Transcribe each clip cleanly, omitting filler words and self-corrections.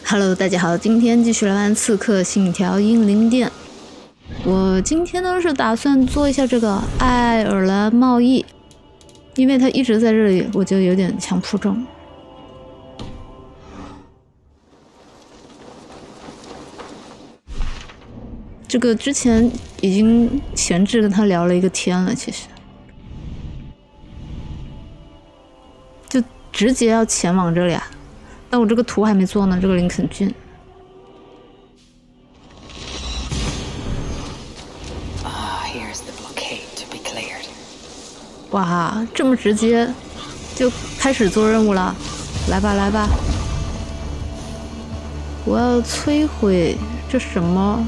Hello， 大家好，今天继续来玩《刺客信条英灵殿》。我今天呢是打算做一下这个爱尔兰贸易，因为他一直在这里，我就有点强迫症。这个之前已经闲置跟他聊了一个天了，其实就直接要前往这里啊。但我这个图还没做呢，这个林肯郡。哇，这么直接就开始做任务了，来吧来吧！我要摧毁这什么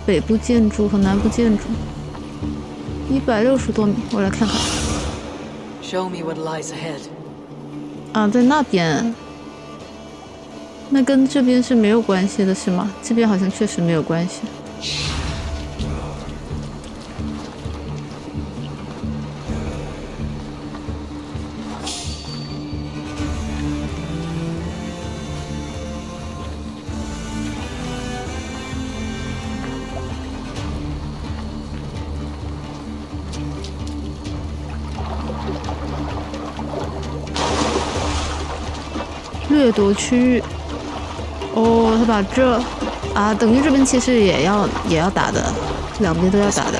北部建筑和南部建筑，160多米，我来看看。Show me what lies ahead. 啊，在那边。那跟这边是没有关系的，是吗？这边好像确实没有关系。掠夺区域。哦，他把这啊，等于这边其实也要打的，两边都要打的。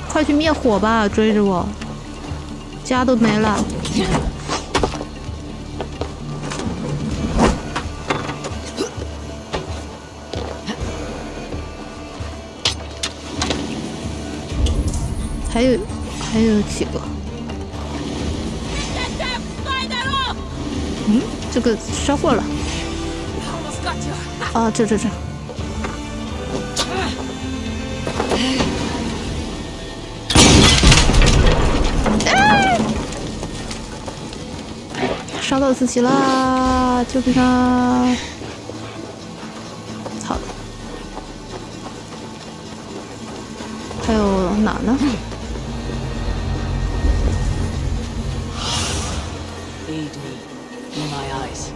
快去灭火吧！追着我，家都没了。还有几个。嗯，这个烧过了。啊，这。烧到自己啦！救命啊！操！还有哪呢？Lead me in my eyes.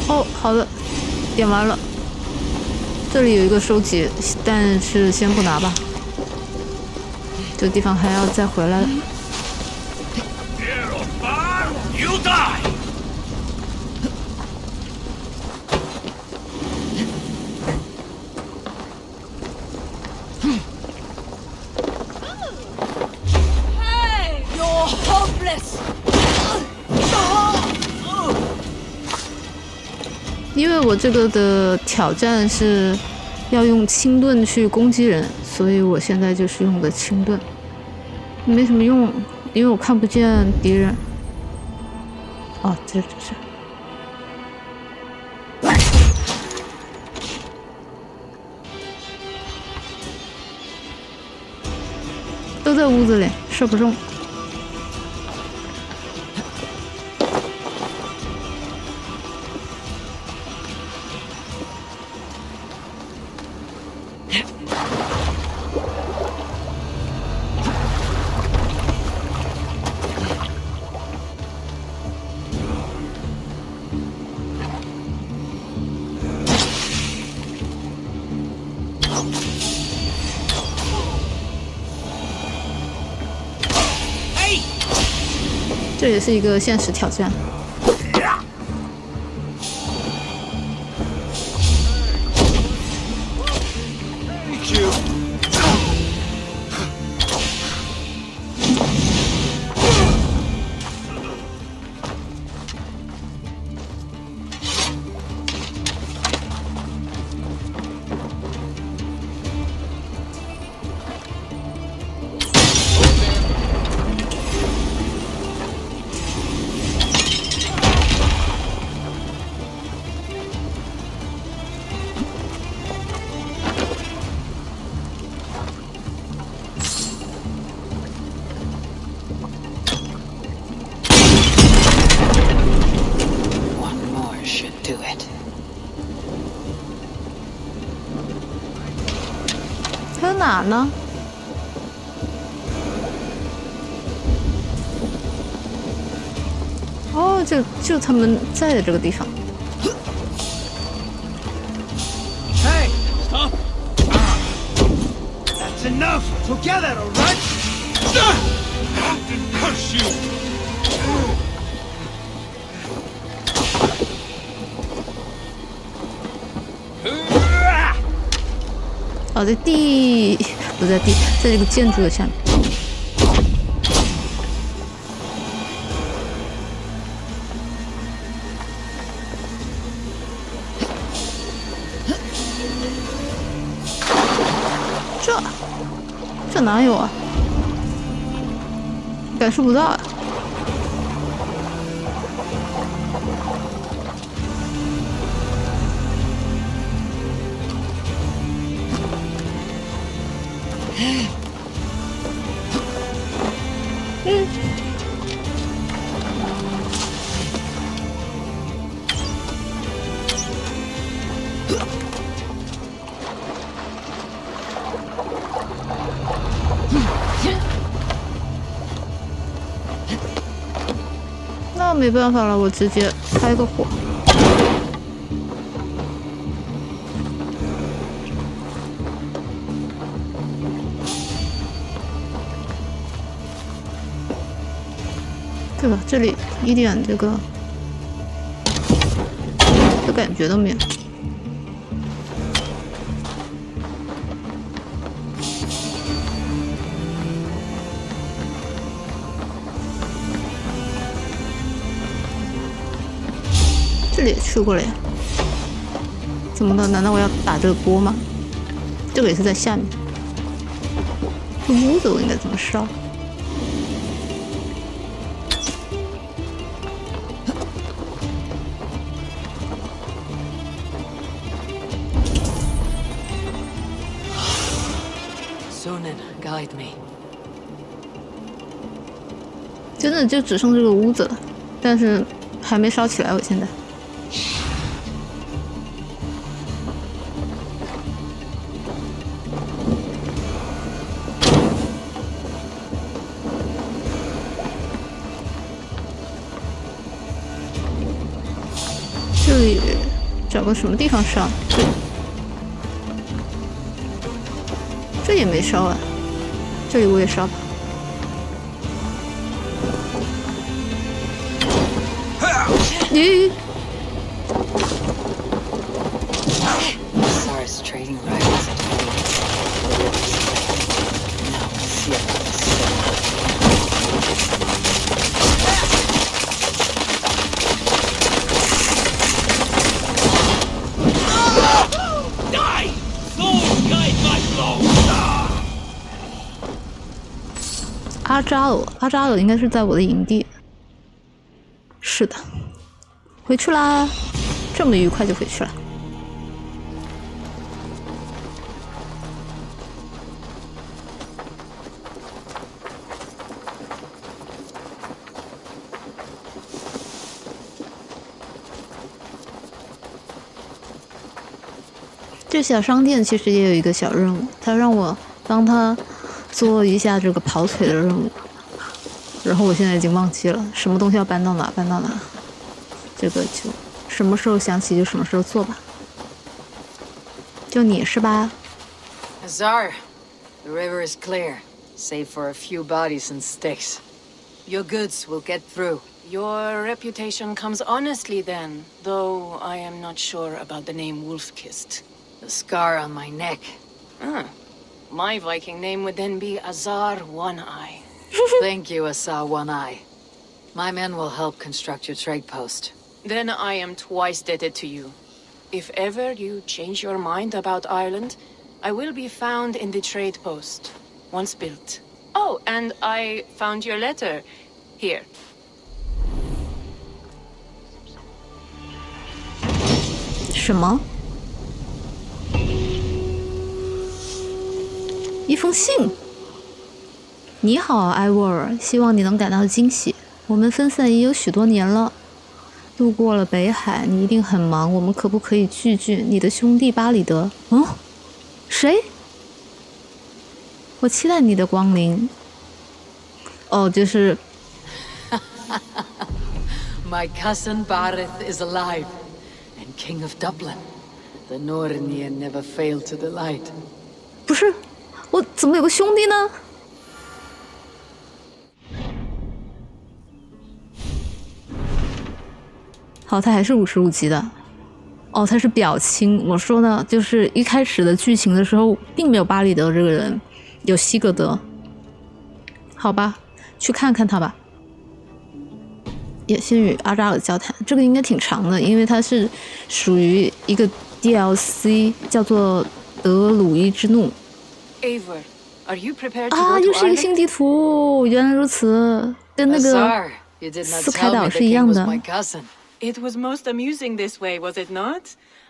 哦，好的，点完了。这里有一个收集，但是先不拿吧。这个地方还要再回来。Hey, you're hopeless. 因为我这个的挑战是要用轻盾去攻击人，所以我现在就是用的轻盾，没什么用，因为我看不见敌人。哦，这。都在屋子里，射不中。这也是一个现实挑战。还有哪呢？哦，就他们在的这个地方。Hey, stop! That's enough. Together, all right? Mountain curse you! 哦，在地不在地，在这个建筑的下面。这哪有啊？感受不到啊。那没办法了，我直接开个火。对吧？这里一点这个感觉都没有。这里也去过了呀？怎么了？难道我要打这个锅吗？这个也是在下面。这屋子我应该怎么烧？Guide me. 真的就只剩这个屋子了，但是还没烧起来。我现在这里找个什么地方烧？这也没烧啊，这里我也烧吧。咦Sars trading rivals at now fear Die! So 阿扎尔，阿扎尔应该是在我的营地。是的，回去啦，这么愉快就回去了。这小商店其实也有一个小任务，他让我帮他做一下这个跑腿的任务，然后我现在已经忘记了什么东西要搬到哪，搬到哪。这个就什么时候想起就什么时候做吧。就你是吧 Azar, the river is clear, save for a few bodies and sticks. Your goods will get through. Your reputation comes honestly then, though I am not sure about the name Wolf-Kissed. The scar on my neck. My Viking name would then be Azar One-Eye. Thank you, Azar One-Eye. My men will help construct your trade post. Then I am twice indebted to you. If ever you change your mind about Ireland, I will be found in the trade post, once built. Oh, and I found your letter. Here. 什么？一封信。你好，艾沃尔，希望你能感到惊喜。我们分散已有许多年了，路过了北海，你一定很忙。我们可不可以聚聚？你的兄弟巴里德。谁？我期待你的光临。哦，就是。My cousin Barith is alive, and King of Dublin. The Nornian never failed to delight. 不是，我怎么有个兄弟呢？好，他还是55级的。哦，他是表亲。我说呢，就是一开始的剧情的时候，并没有巴里德这个人，有西格德。好吧，去看看他吧。也先与阿扎尔交谈，这个应该挺长的，因为它是属于一个 DLC， 叫做德鲁伊之怒。Eivor, are you prepared to 啊， go 又 to 是一个 Ireland? 新地图，原来如此，跟那个 Azar, you did not 斯凯 tell 岛 me 是 the 一 king 样 was 的。my cousin. It was most amusing this way, was it not?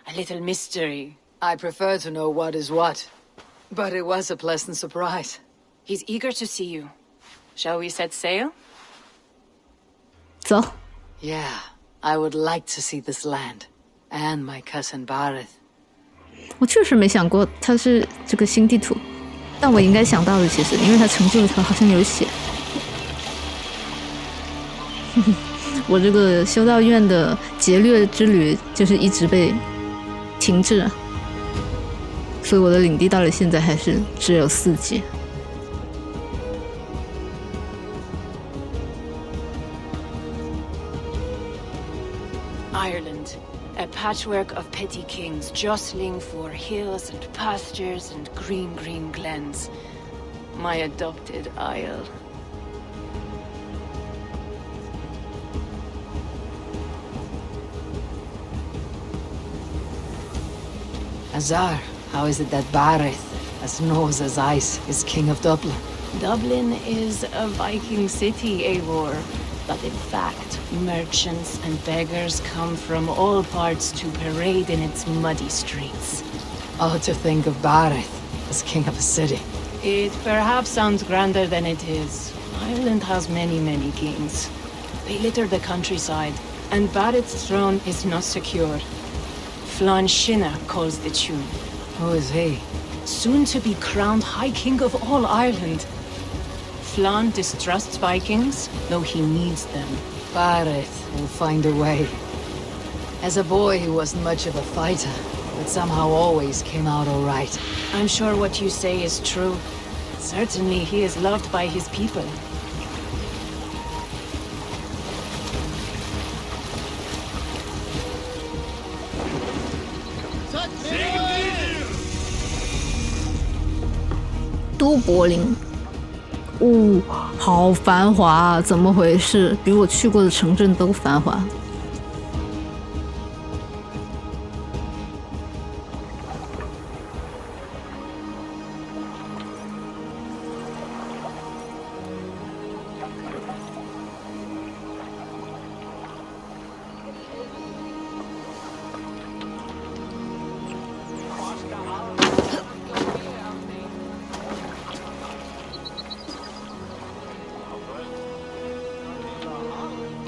A little mystery. I prefer to know what is what, but it was a pleasant surprise. He's eager to see you. Shall we set sail? 走。Yeah, I would like to see this land, and my cousin Barith. 我确实没想过它是这个新地图，但我应该想到的，其实因为它成就里头好像有写。我这个修道院的劫掠之旅就是一直被停滞，所以我的领地到了现在还是只有4级。Ireland, a patchwork of petty kings jostling for hills and pastures and green, green glens. My adopted isle. Azar, how is it that Barith, as nose as ice, is king of Dublin? Dublin is a Viking city, Eivor. But in fact, merchants and beggars come from all parts to parade in its muddy streets. Oh, to think of Barith as king of a city. It perhaps sounds grander than it is. Ireland has many, many kings. They litter the countryside, and Barrett's throne is not secure. Flann Sinna calls the tune. Who is he? Soon to be crowned High King of all Ireland. Flann distrusts Vikings, though he needs them. Barith will find a way. As a boy, he wasn't much of a fighter, but somehow always came out all right. I'm sure what you say is true. Certainly he is loved by his people. Such 都柏林。好繁华啊！怎么回事？比我去过的城镇都繁华。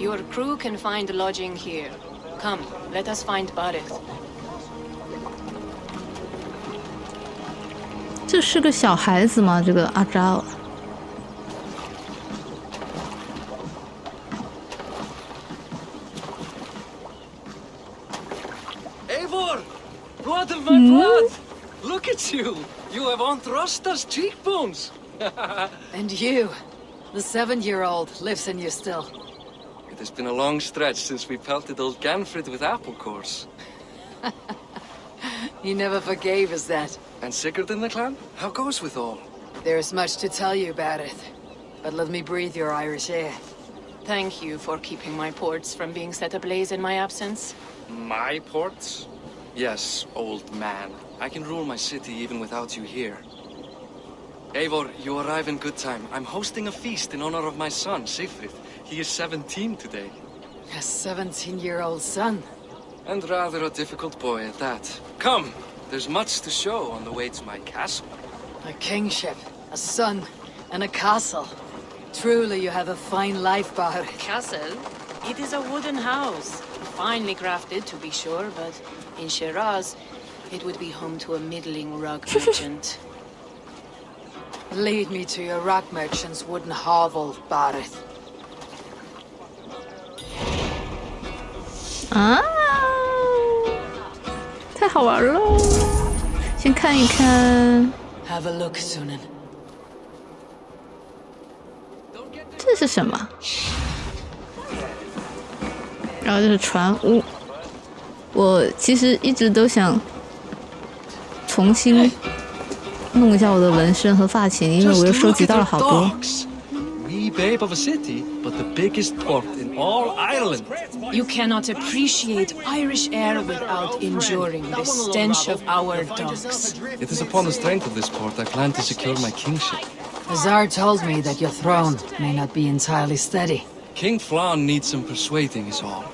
Your crew can find lodging here. Come, let us find Barith. 这是个小孩子吗？这个阿扎尔。Eivor! Blood of my blood! Look at you! You have Anthrosta's cheekbones! And you, the 7-year-old, lives in you still. It has been a long stretch since we pelted old Ganfrid with apple cores. He never forgave us that. And Sigurd in the clan? How goes with all? There's much to tell you, Barith. But let me breathe your Irish air. Thank you for keeping my ports from being set ablaze in my absence. My ports? Yes, old man. I can rule my city even without you here. Eivor, you arrive in good time. I'm hosting a feast in honor of my son, Sigfrid. He is 17 today. A 17-year-old son. And rather a difficult boy at that. Come! There's much to show on the way to my castle. A kingship, a son, and a castle. Truly you have a fine life, Barith. Castle? It is a wooden house. Finely crafted, to be sure, but in Shiraz, it would be home to a middling rug merchant. Lead me to your rock merchant's wooden hovel, Barith. 啊，太好玩了！先看一看， Have a look, Sunan. 这是什么？然后这是船屋。我其实一直都想重新弄一下我的纹身和发型，因为我又收集到了好多。 Wee babe of a city, but the biggest port in all Ireland. You cannot appreciate Irish air without enduring the stench of our docks. It is upon the strength of this port I plan to secure my kingship. Azar told me that your throne may not be entirely steady. King Flann needs some persuading is all.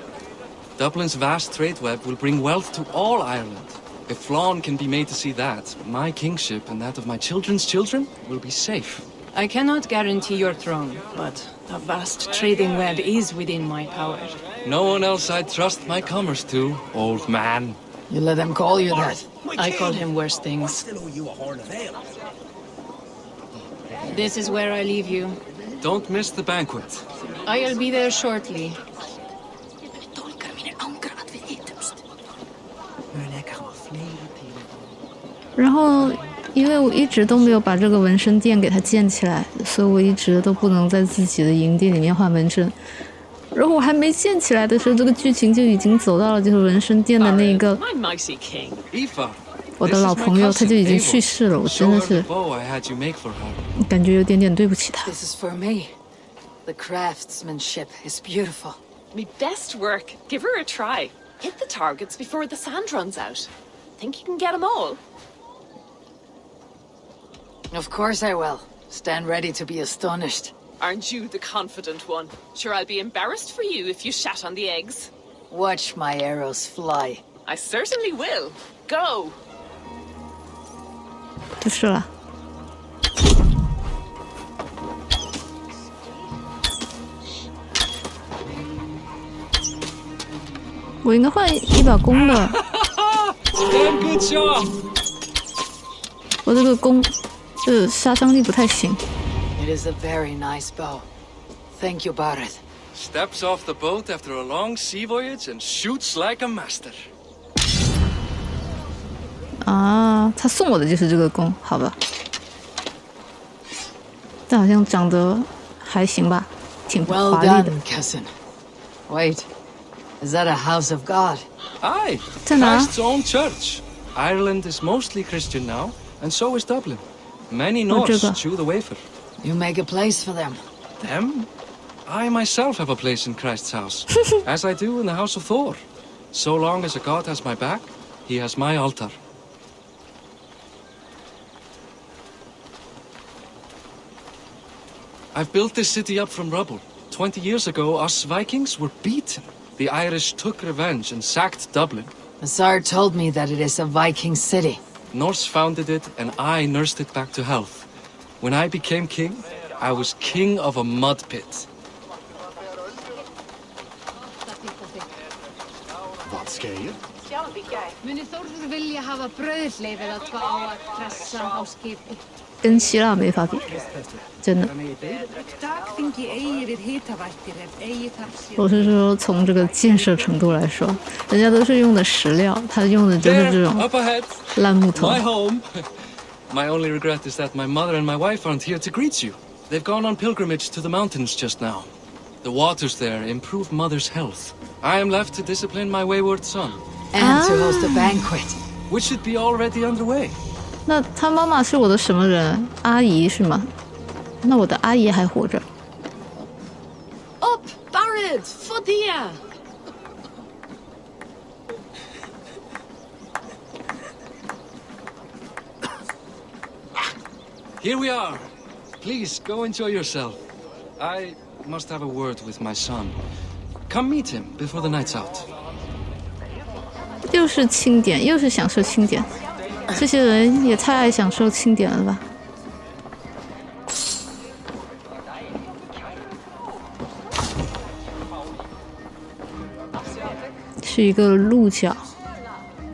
Dublin's vast trade web will bring wealth to all Ireland. If Flann can be made to see that, my kingship and that of my children's children will be safe. I cannot guarantee your throne, but a vast trading web is within my power. No one else I'd trust my commerce to, old man. You let them call you that. I call him worse things. This is where I leave you. Don't miss the banquet. I'll be there shortly. 然后，因为我一直都没有把这个纹身店给它建起来，所以我一直都不能在自己的营地里面画纹身。然后我还没建起来的时候，这个剧情就已经走到了就是纹身店的那个 My mighty king. 我的老朋友，他就已经去世了。我真的是感觉有点点对不起他。 This is for me. The craftsmanship is beautiful. Me best work. Give her a try. Hit the targets before the sand runs out. Think you can get them all? Of course I will. Stand ready to be astonished. Aren't you the confident one? Sure, I'll be embarrassed for you if you shat on the eggs. Watch my arrows fly. I certainly will. Go! 就是了。我应该换一把弓的。Damn good job. 我这个弓，杀伤力不太行。 It is a very nice bow. Thank you, Barith. Steps off the boat after a long sea voyage and shoots like a master. 啊，他送我的就是这个弓，好吧。但好像长得还行吧，挺 Well 华丽的。 done, cousin. Wait, is that a house of God? Aye, 在哪？ Christ's own church. Ireland is mostly Christian now, and so is Dublin. Many 哦，这 Norse 个。 chew the wafer. You make a place for them. Them? I myself have a place in Christ's house, as I do in the house of Thor. So long as a god has my back, he has my altar. I've built this city up from rubble. 20 years ago, us Vikings were beaten. The Irish took revenge and sacked Dublin. Azar told me that it is a Viking city. Norse founded it, and I nursed it back to health. When I became king, I was king of a mud pit. scare you. Muni Þórður vilja hafa brauðleif eða tvö á að pressa á skipi? 跟希腊没法比，真的。 Dagþingi eigi við hitavættir ef eigi þarf sér. 我是说，从这个建设程度来说，人家都是用的石料，他用的就是这 There, 种 up ahead. 烂木头。 My home. My only regret is that my mother and my wife aren't here to greet you. They've gone on pilgrimage to the mountains just now. The waters there improve mother's health. I am left to discipline my wayward son, And to host a banquet. which should be already underway. 那他妈妈是我的什么人？阿姨是吗？那我的阿姨还活着。 Up, Barrett, Fodia. Here we are. Please go enjoy yourself. I must have a word with my son. Come meet him before the night's out. 又是清点，又是享受清点，这些人也太爱享受清点了吧！是一个鹿角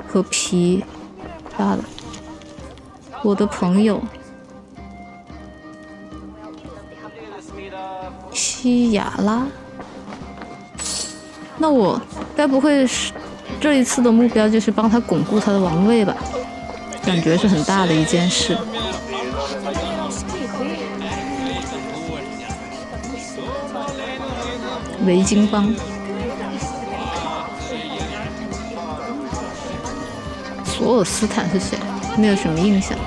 和皮搭的。我的朋友西雅拉，那我该不会是这一次的目标就是帮他巩固他的王位吧？感觉是很大的一件事。维京帮，索尔斯坦是谁？没有什么印象。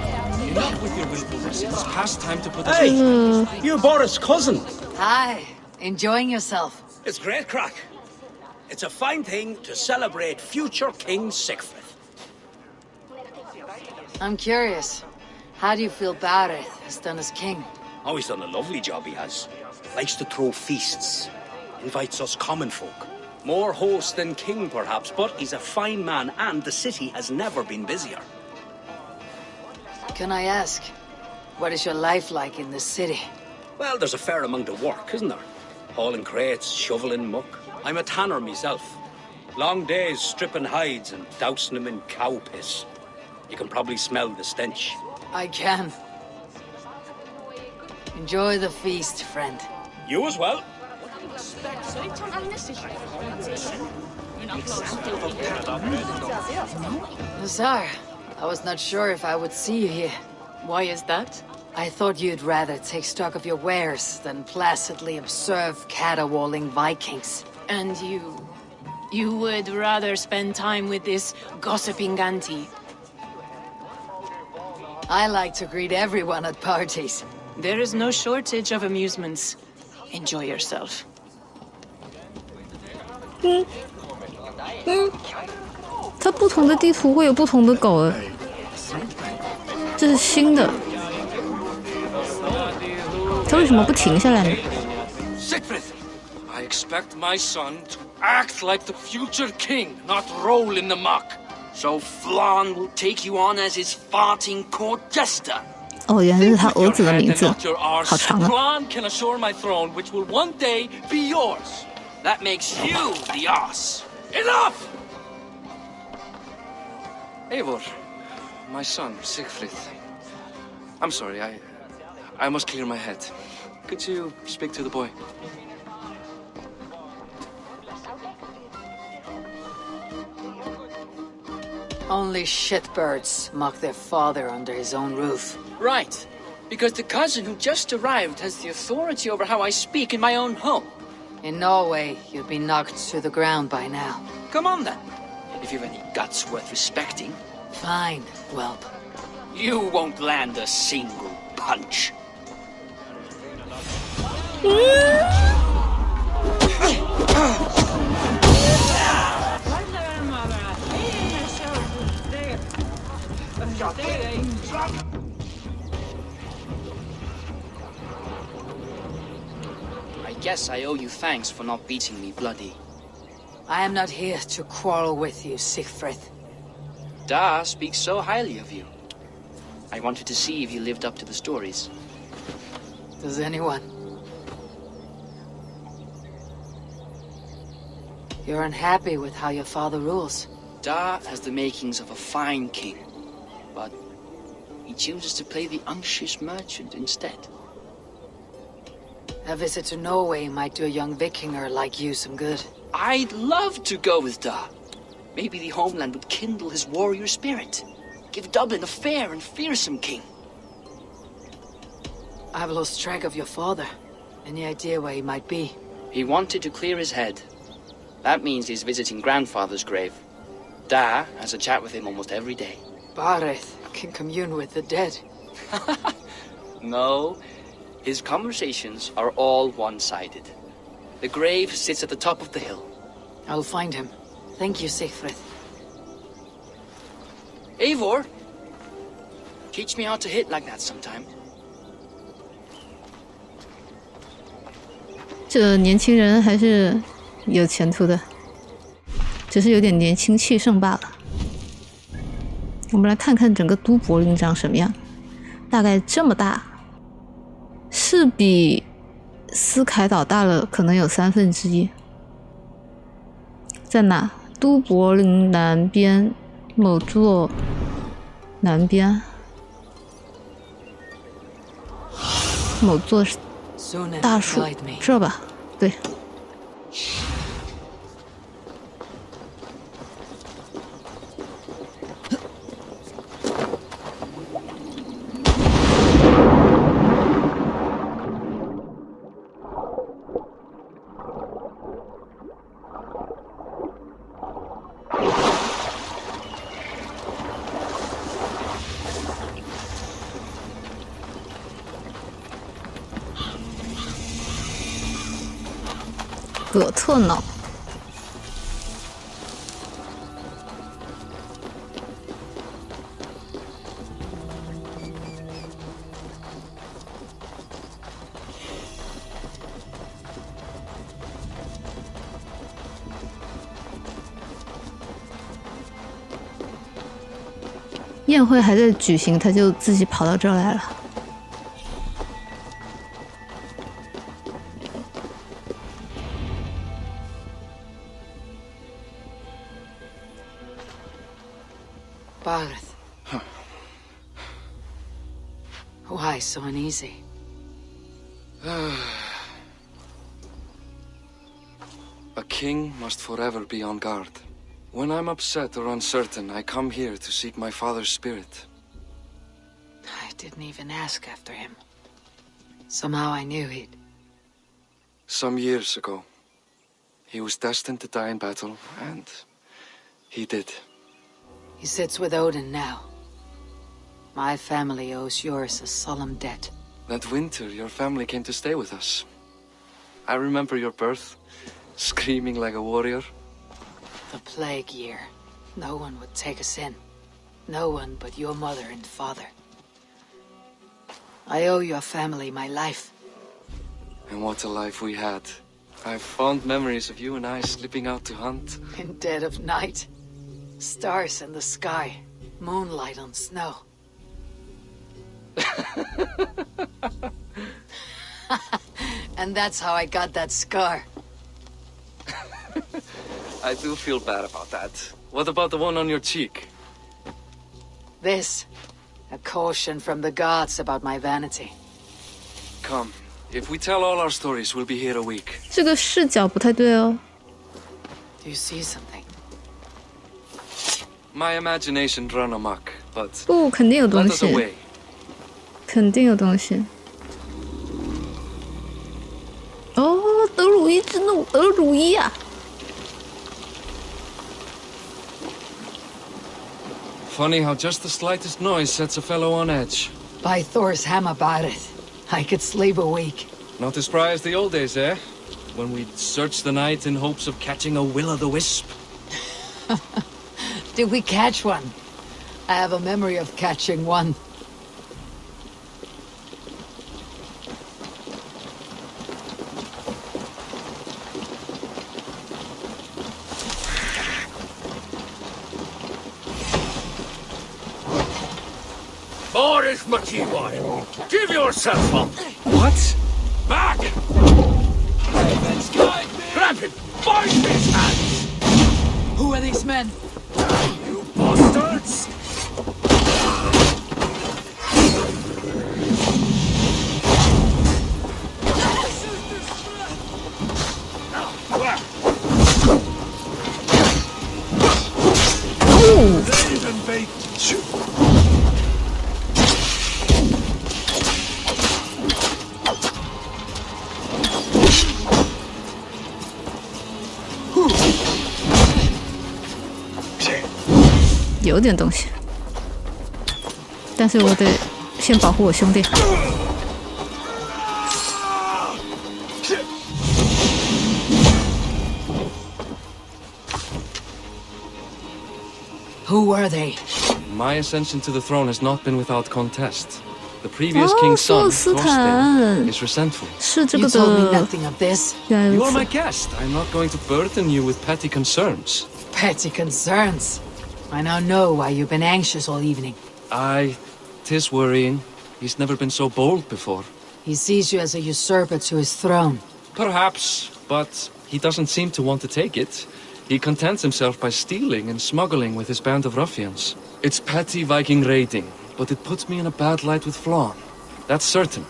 It's past time to put Hey, you Boris' cousin. Hi, enjoying yourself? It's great crack. It's a fine thing to celebrate future King Siegfried. I'm curious. How do you feel Barrett has done as king? Oh, he's done a lovely job, he has. Likes to throw feasts. Invites us common folk. More host than king, perhaps, but he's a fine man, and the city has never been busier. Can I ask, what is your life like in this city? Well, there's a fair amount of work, isn't there? Hauling crates, shoveling muck. I'm a tanner myself. Long days stripping hides and dousing them in cow piss. You can probably smell the stench. I can. Enjoy the feast, friend. You as well. Lazar, I was not sure if I would see you here. Why is that? I thought you'd rather take stock of your wares than placidly observe caterwauling Vikings. And you would rather spend time with this gossiping auntie. I like to greet everyone at parties. There is no shortage of amusements. Enjoy yourself. 它不同的地图会有不同的狗的，这是新的。它为什么不停下来呢？ Siegfried, I expect my son to act like the future king, not roll in the muck. So Flan will take you on as his farting court jester. 哦，原来是他儿子的名字 Not your arse. 好长啊！ Flan can assure my throne, which will one day be yours. That makes you the ass. Enough! Eivor, my son, Siegfried. I'm sorry, I must clear my head. Could you speak to the boy? Only shitbirds mock their father under his own roof. Right. Because the cousin who just arrived has the authority over how I speak in my own home. In Norway, you'd be knocked to the ground by now. Come on then. If you've any guts worth respecting. Fine, whelp. You won't land a single punch. I guess I owe you thanks for not beating me bloody. I am not here to quarrel with you, Siegfried. Da speaks so highly of you. I wanted to see if you lived up to the stories. Does anyone? You're unhappy with how your father rules. Da has the makings of a fine king, but he chooses to play the unctuous merchant instead. A visit to Norway might do a young Vikinger like you some good. I'd love to go with Da. Maybe the homeland would kindle his warrior spirit. Give Dublin a fair and fearsome king. I've lost track of your father. Any idea where he might be? He wanted to clear his head. That means he's visiting grandfather's grave. Da has a chat with him almost every day. Bareth can commune with the dead. No, his conversations are all one-sided. The grave sits at the top of the hill. I'll find him. Thank you, Siegfried. Eivor, teach me how to hit like that sometime. 这年轻人还是有前途的，只是有点年轻气盛罢了。我们来看看整个都柏林长什么样，大概这么大，是比斯凯岛大了可能有1/3。在哪？都柏林南边某座南边某座大树，这吧，对。葛特瑙，宴会还在举行，他就自己跑到这儿来了。Bareth. Why so uneasy? A king must forever be on guard. When I'm upset or uncertain, I come here to seek my father's spirit. I didn't even ask after him. Somehow I knew he'd... Some years ago, he was destined to die in battle, and he did. He sits with Odin now. My family owes yours a solemn debt. That winter, your family came to stay with us. I remember your birth, screaming like a warrior. The plague year. No one would take us in. No one but your mother and father. I owe your family my life. And what a life we had. I have fond memories of you and I slipping out to hunt. In dead of night. Stars in the sky. Moonlight on snow. And that's how I got that scar. I do feel bad about that. What about the one on your cheek? This. A caution from the gods about my vanity. Come. If we tell all our stories, we'll be here a week. 这个视角不太对哦。 Do you see something? My imagination run amok, but 不，肯定有 let 东 us 西， away. 肯定有东西。哦，德鲁伊之怒，德鲁伊啊！ Funny how just the slightest noise sets a fellow on edge. By Thor's hammer, Bareth. I could sleep a week. Not as spry as the old days, eh? When we'd search the night in hopes of catching a will-o'-the-wisp. Did we catch one? I have a memory of catching one. Boris Makiwai, give yourself up! What? Back! Grab him! Bind his hands! Who are these men? You bastards! Saved and baked. Shoot. 有点东西，但是我得先保护我兄弟。Who were they? My ascension to the throne has not been without contest. The previous 哦， king's 索 son, 尔斯 Thorstein, 坦 is resentful. 是这 You 个 told me 的 nothing of this. 原来 You 如 are 此 my guest. I'm not going to burden you with petty concerns. Petty concerns. I now know why you've been anxious all evening. Tis worrying. He's never been so bold before. He sees you as a usurper to his throne. Perhaps, but he doesn't seem to want to take it. He contents himself by stealing and smuggling with his band of ruffians. It's petty Viking raiding, but it puts me in a bad light with Flann. That's certain.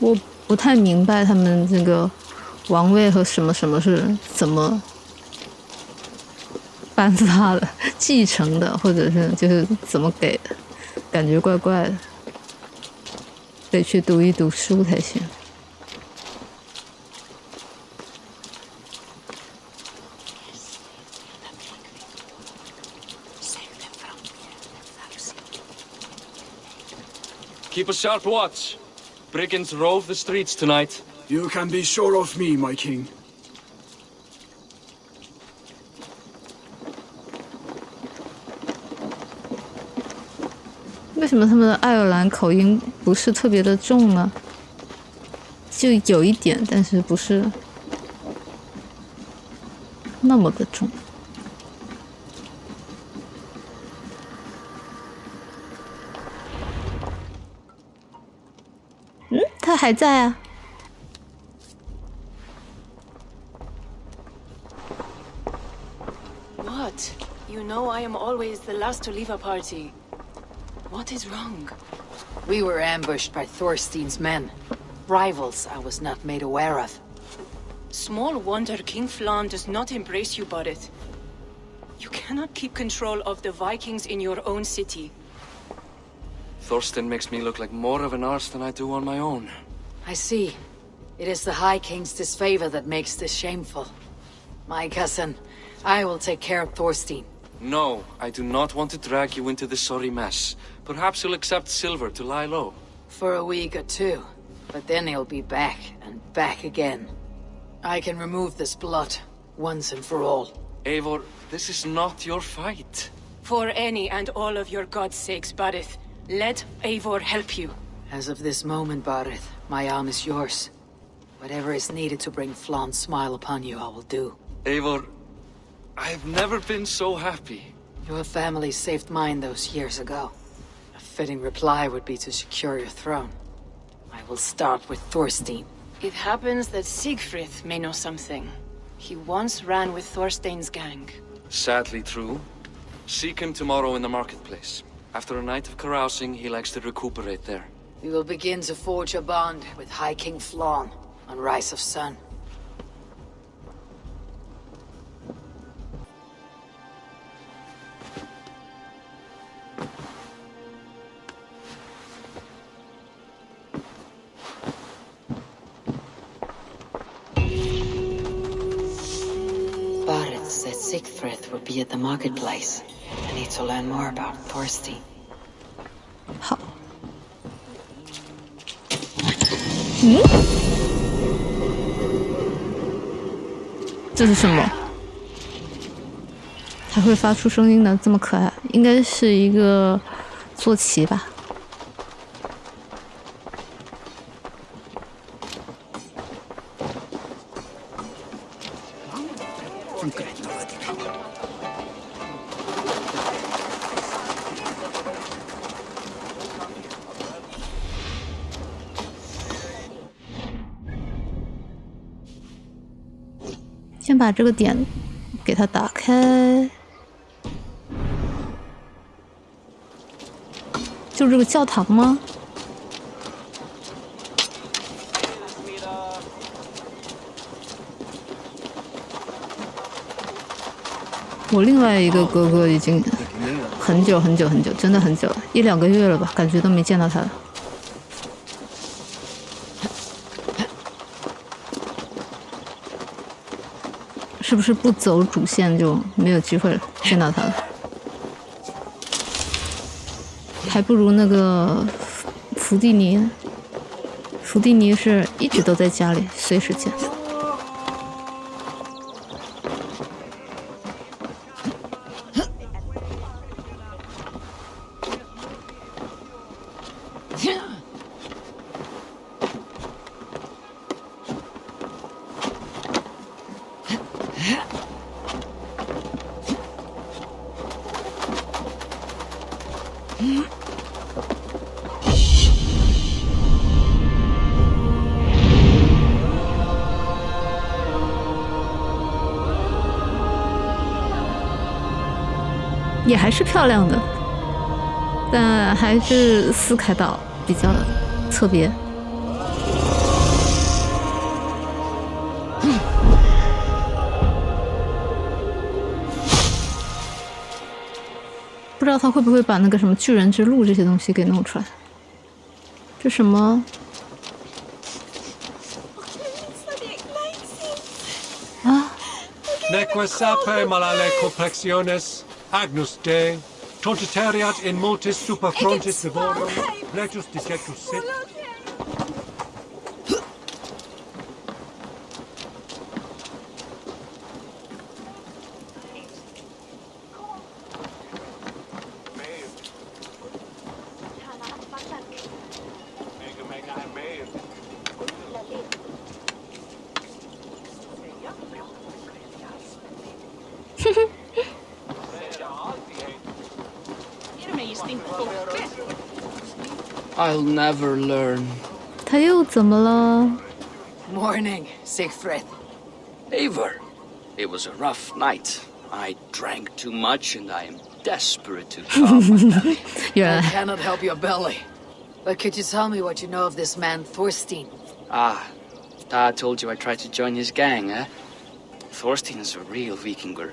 我不太明白他们这个王位和什么什么是怎么颁发的、继承的，或者是就是怎么给的，感觉怪怪的，得去读一读书才行。Keep a sharp watch. Brigands rove the streets tonight. You can be sure of me, my king. 为什么他们的爱尔兰口音不是特别的重呢？就有一点，但是不是那么的重。他还在啊。What? You know I am always the last to leave a party. What is wrong? We were ambushed by Thorstein's men. Rivals I was not made aware of. Small wonder King Flann does not embrace you, Barrett. You cannot keep control of the Vikings in your own city. Thorstein makes me look like more of an arse than I do on my own. I see. It is the High King's disfavor that makes this shameful. My cousin, I will take care of Thorstein. No, I do not want to drag you into this sorry mess. Perhaps you'll accept silver to lie low. For a week or two. But then he'll be back, and back again. I can remove this blot, once and for all. Eivor, this is not your fight. For any and all of your god's sakes, Barrett, let Eivor help you. As of this moment, Barrett, my arm is yours. Whatever is needed to bring Flann's smile upon you, I will do. Eivor, I have never been so happy. Your family saved mine those years ago. A fitting reply would be to secure your throne. I will start with Thorstein. It happens that Siegfried may know something. He once ran with Thorstein's gang. Sadly true. Seek him tomorrow in the marketplace. After a night of carousing, he likes to recuperate there. We will begin to forge a bond with High King Flann on Rise of Sun. Barrett said Siegfried would be at the marketplace. I need to learn more about Thorstein. 好。嗯？这是什么？还会发出声音的，这么可爱，应该是一个坐骑吧。先把这个点给它打开。就这个教堂吗？我另外一个哥哥已经很久，真的很久了，1-2个月了吧，感觉都没见到他了。是不是不走主线就没有机会了见到他了？还不如那个伏地尼，伏地尼是一直都在家里，随时见。也还是漂亮的，但还是斯凯岛比较特别。不知道他会不会把那个什么巨人之路这些东西给弄出来？这什么？啊 Neque sape malale complexiones, agnus Dei, tontitariat in multis super frontis devorum, plecus dissectus sit. I'll never learn. 他又怎么了？ Morning, Siegfried. Eivor, it was a rough night. I drank too much and I am desperate to calm my belly. Yeah. I cannot help your belly. But could you tell me what you know of this man, Thorstein? Ah, Dad told you I tried to join his gang, eh? Thorstein is a real Vikinger.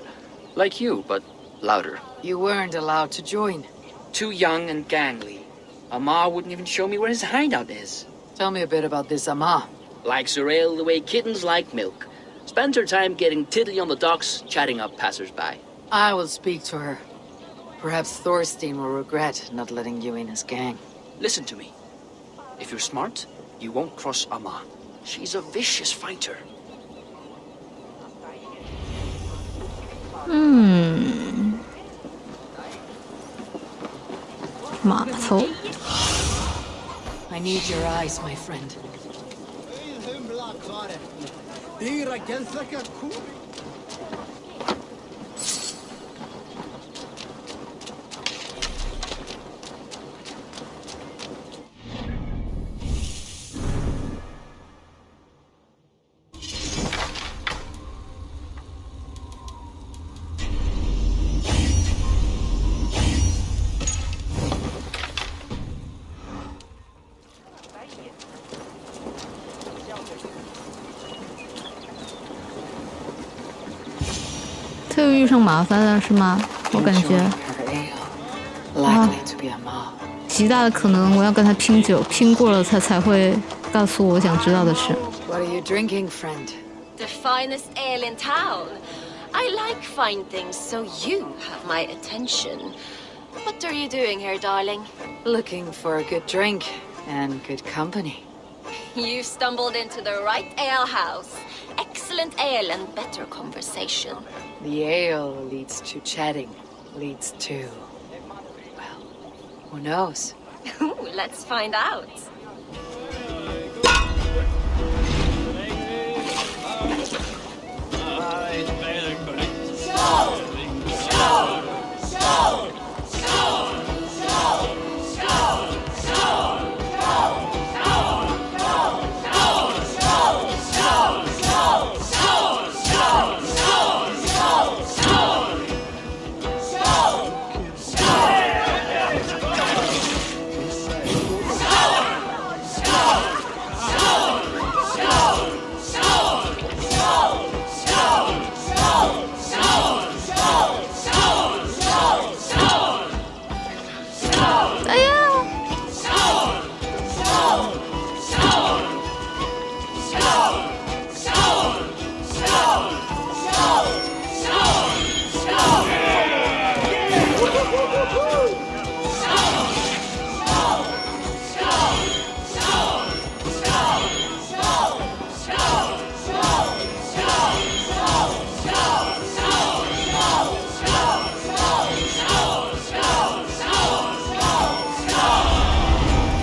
Like you, but louder. You weren't allowed to join. Too young and gangly. Amar wouldn't even show me where his hideout is. Tell me a bit about this Amar. Likes her ale the way kittens like milk. Spends her time getting tiddly on the docks, chatting up passers-by. I will speak to her. Perhaps Thorstein will regret not letting you in his gang. Listen to me. If you're smart, you won't cross Amar. She's a vicious fighter. 码头。 I need your eyes, my friend.他又遇上麻烦了是吗？我感觉 Likely to be Amar. 极大的可能我要跟他拼酒，拼过了他才会告诉我想知道的事。 What are you drinking, friend? The finest ale in town. I like fine things, so you have my attention. What are you doing here, darling? Looking for a good drink and good company. You stumbled into the right ale house. Excellent ale and better conversation. The ale leads to chatting, leads to... well, who knows? Let's find out.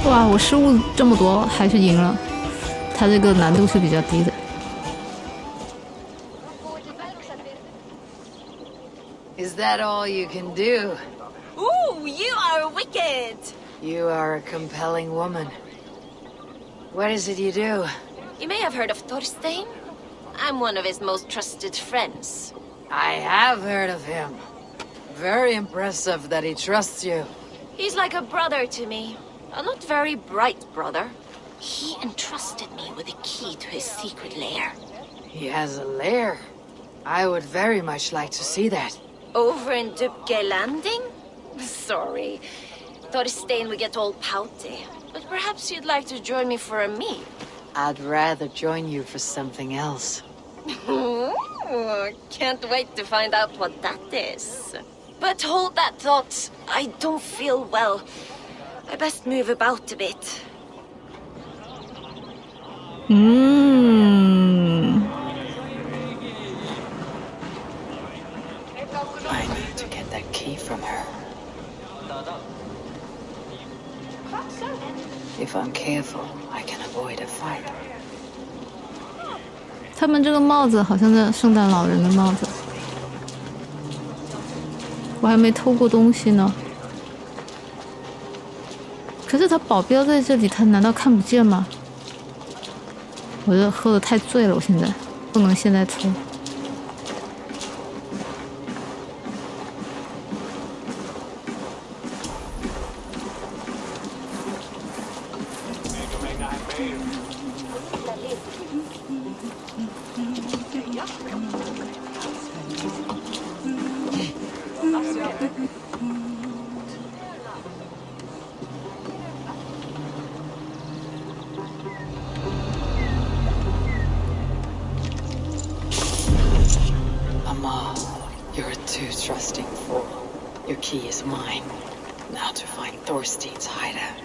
哇，我失误这么多，还是赢了。它这个难度是比较低的。Is that all you can do? Ooh, you are wicked! You are a compelling woman. What is it you do? You may have heard of Thorstein. I'm one of his most trusted friends. I have heard of him. Very impressive that he trusts you. He's like a brother to me. A not very bright brother. He entrusted me with the key to his secret lair. He has a lair. I would very much like to see that. Over in Dubke Landing? Sorry. Thorstein would get all pouty. But perhaps you'd like to join me for a meal. I'd rather join you for something else. Ooh, can't wait to find out what that is. But hold that thought. I don't feel well. I best move about a bit. I need to get that key from her. If I'm careful, I can avoid a fight. 他们这个帽子好像是圣诞老人的帽子，我还没偷过东西呢。可是他保镖在这里，他难道看不见吗？我这喝得太醉了，我现在不能现在偷。You're a too trusting fool. Your key is mine. Now to find Thorstein's hideout.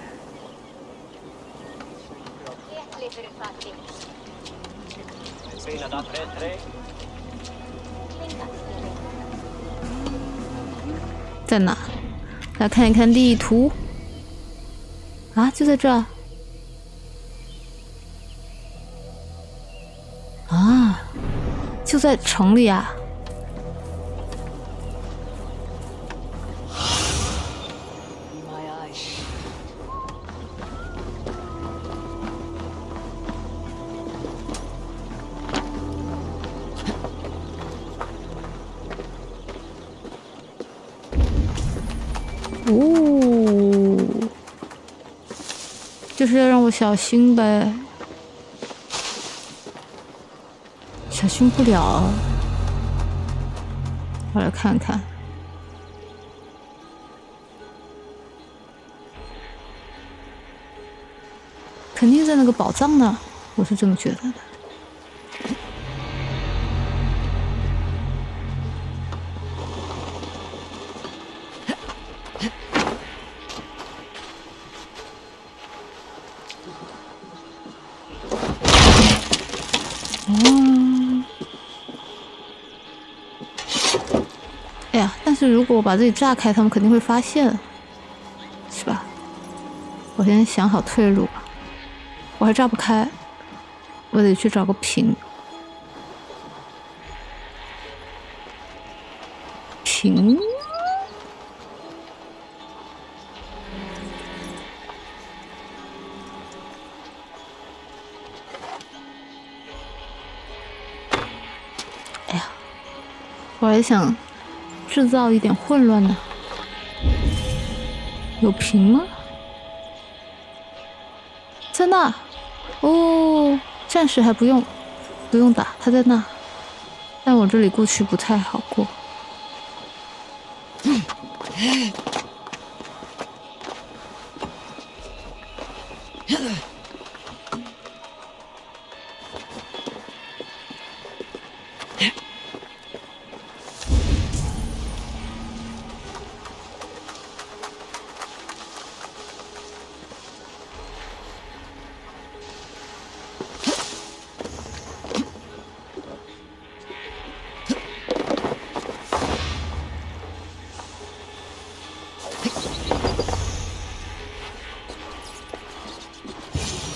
在哪？来看一看地图。啊，就在这儿。啊，就在城里啊。哦，就是要让我小心呗，小心不了。我来看看，肯定在那个宝藏那儿，我是这么觉得的。哎呀，但是如果我把这里炸开，他们肯定会发现，是吧？我先想好退路，我还炸不开，我得去找个屏。屏？哎呀，我还想制造一点混乱呢。有屏吗？在那。哦，暂时还不用打，他在那。但我这里过去不太好过。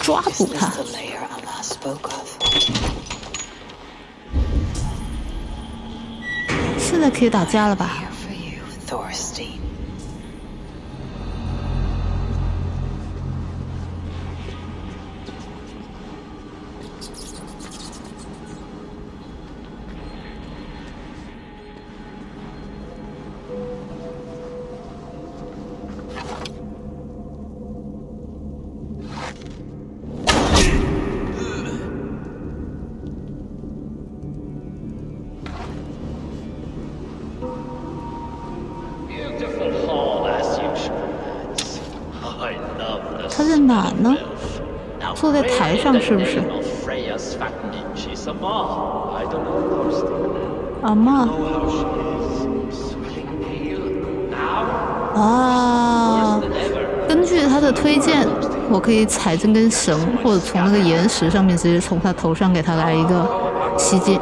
抓捕他。现在可以打架了吧？他在哪呢？坐在台上是不是？阿嬷。啊！根据他的推荐，我可以踩这根绳，或者从那个岩石上面直接从他头上给他来一个袭击。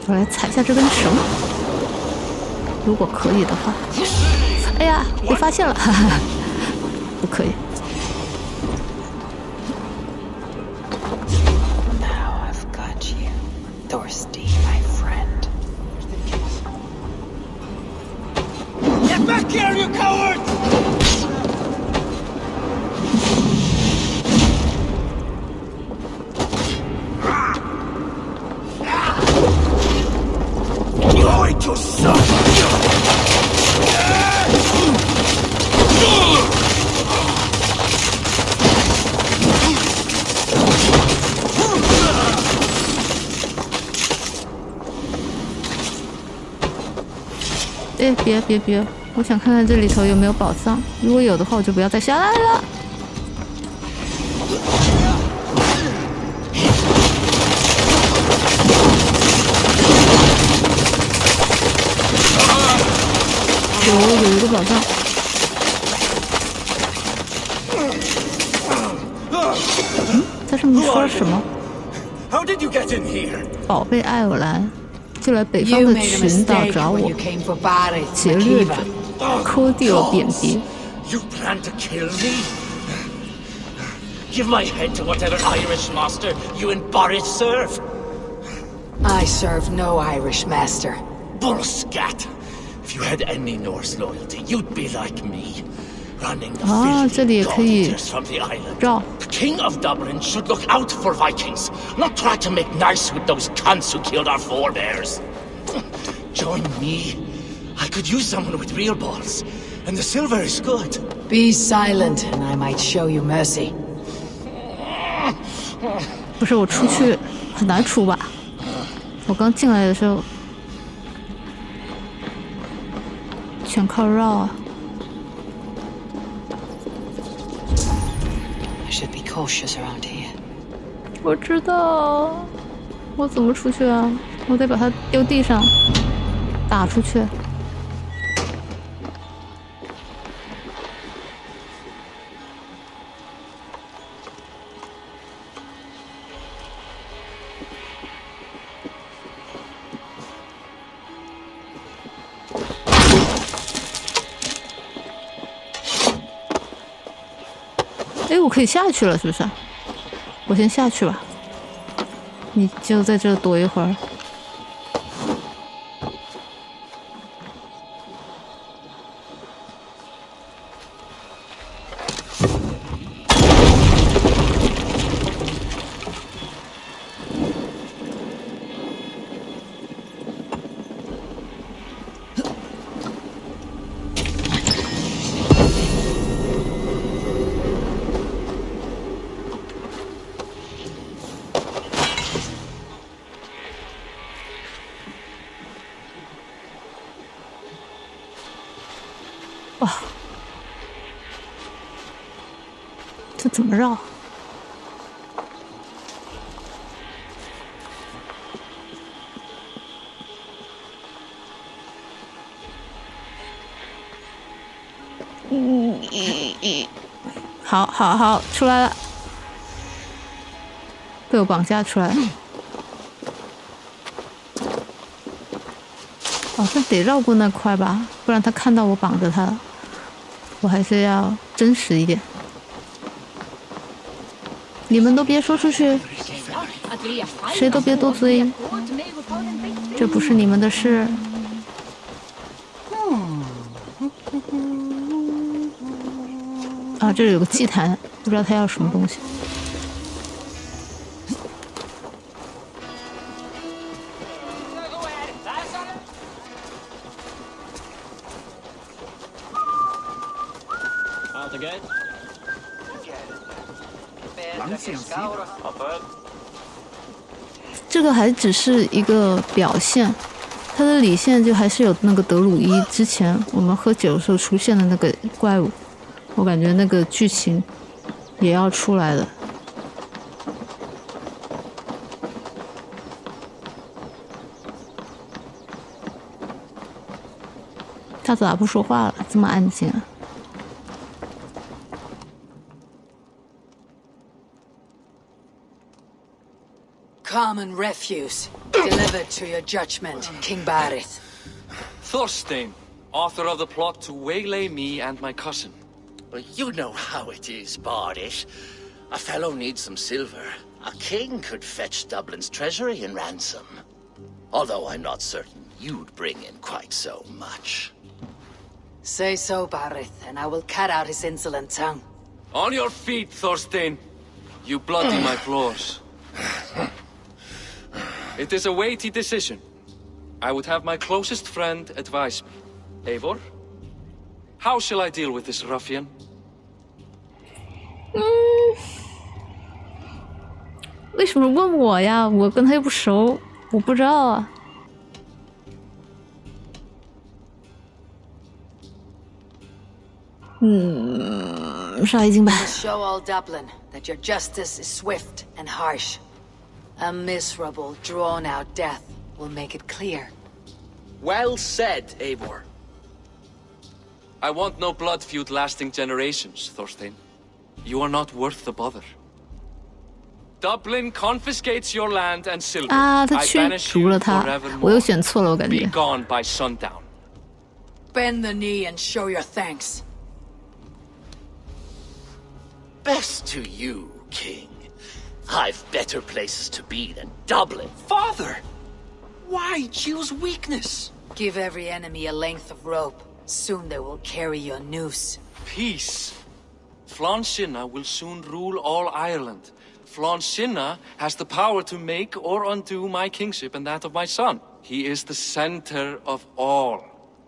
我来踩下这根绳，如果可以的话。哎呀，被发现了，哈哈，不可以。Get back here, you coward! Going to suffer! 哎，别！我想看看这里头有没有宝藏。如果有的话，我就不要再下来了。有一个宝藏。在上面说什么？宝贝爱尔兰。就来北方的群岛找我，劫掠者科蒂尔扁鼻。You plan to kill me? Give my head to whatever Irish master you and Boris serve. I serve no Irish master. Bullscat! If you had any Norse loyalty, you'd be like me, running the 这里也可以 filters from the island. 绕。 The King of Dublin should look out for Vikings, not try to make nice with those cunts who killed our forebears. Join me. I could use someone with real balls, and the silver is good. Be silent, and I might show you mercy. 不是我出去很难出吧？我刚进来的时候全靠绕啊。 我知道，我怎么出去啊？我得把它丢地上，打出去。哎，我可以下去了，是不是？我先下去吧，你就在这躲一会儿。哇，这怎么绕？好，出来了，被我绑架出来了。好像得绕过那块吧，不然他看到我绑着他了。我还是要真实一点。你们都别说出去，谁都别多嘴，这不是你们的事。啊，这里有个祭坛，不知道他要什么东西。这个还只是一个表现，它的里线就还是有那个德鲁伊之前我们喝酒的时候出现的那个怪物，我感觉那个剧情也要出来的。他咋不说话了？这么安静啊！ Common refuse, delivered to your judgment, King Barith. Thorstein, author of the plot to waylay me and my cousin. Well, you know how it is, Bardish. A fellow needs some silver. A king could fetch Dublin's treasury in ransom. Although I'm not certain you'd bring in quite so much. Say so, Barith, and I will cut out his insolent tongue. On your feet, Thorstein. You bloody my floors. It is a weighty decision. I would have my closest friend advise me. Eivor, how shall I deal with this ruffian? 为什么问我呀？我跟他又不熟，我不知道啊。杀一惊吧。 Show all Dublin that your justice is swift and harsh. A miserable, drawn-out death will make it clear. Well said, Eivor. I want no blood feud lasting generations, Thorstein. You are not worth the bother. Dublin confiscates your land and silver. 啊，他驱逐了他，我又选错了，我感觉。 Be gone by sundown. Bend the knee and show your thanks. Best to you, King. I've better places to be than Dublin. Father! Why choose weakness? Give every enemy a length of rope. Soon they will carry your noose. Peace. Flann Sinna will soon rule all Ireland. Flann Sinna has the power to make or undo my kingship and that of my son. He is the center of all.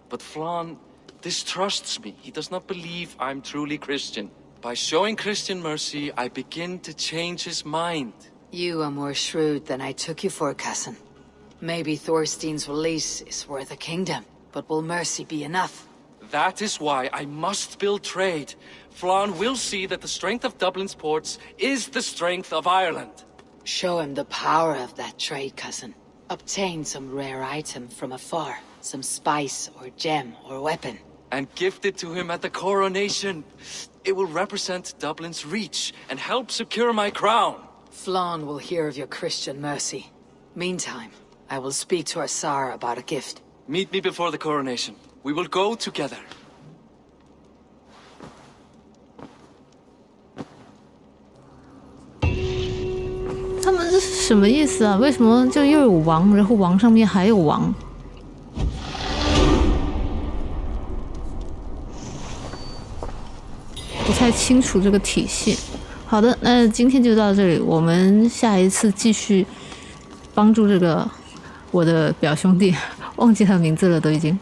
But Flann distrusts me. He does not believe I'm truly Christian. By showing Christian mercy, I begin to change his mind. You are more shrewd than I took you for, cousin. Maybe Thorstein's release is worth a kingdom, but will mercy be enough? That is why I must build trade. Flann will see that the strength of Dublin's ports is the strength of Ireland. Show him the power of that trade, cousin. Obtain some rare item from afar. Some spice or gem or weapon. And gift it to him at the coronation. It will represent Dublin's reach and help secure my crown. Flann will hear of your Christian mercy. Meantime, I will speak to our Tsar about a gift. Meet me before the coronation. We will go together. 他们这是什么意思啊？为什么就又有王，然后王上面还有王？不太清楚这个体系。好的，那今天就到这里，我们下一次继续帮助这个我的表兄弟，忘记他的名字了都已经。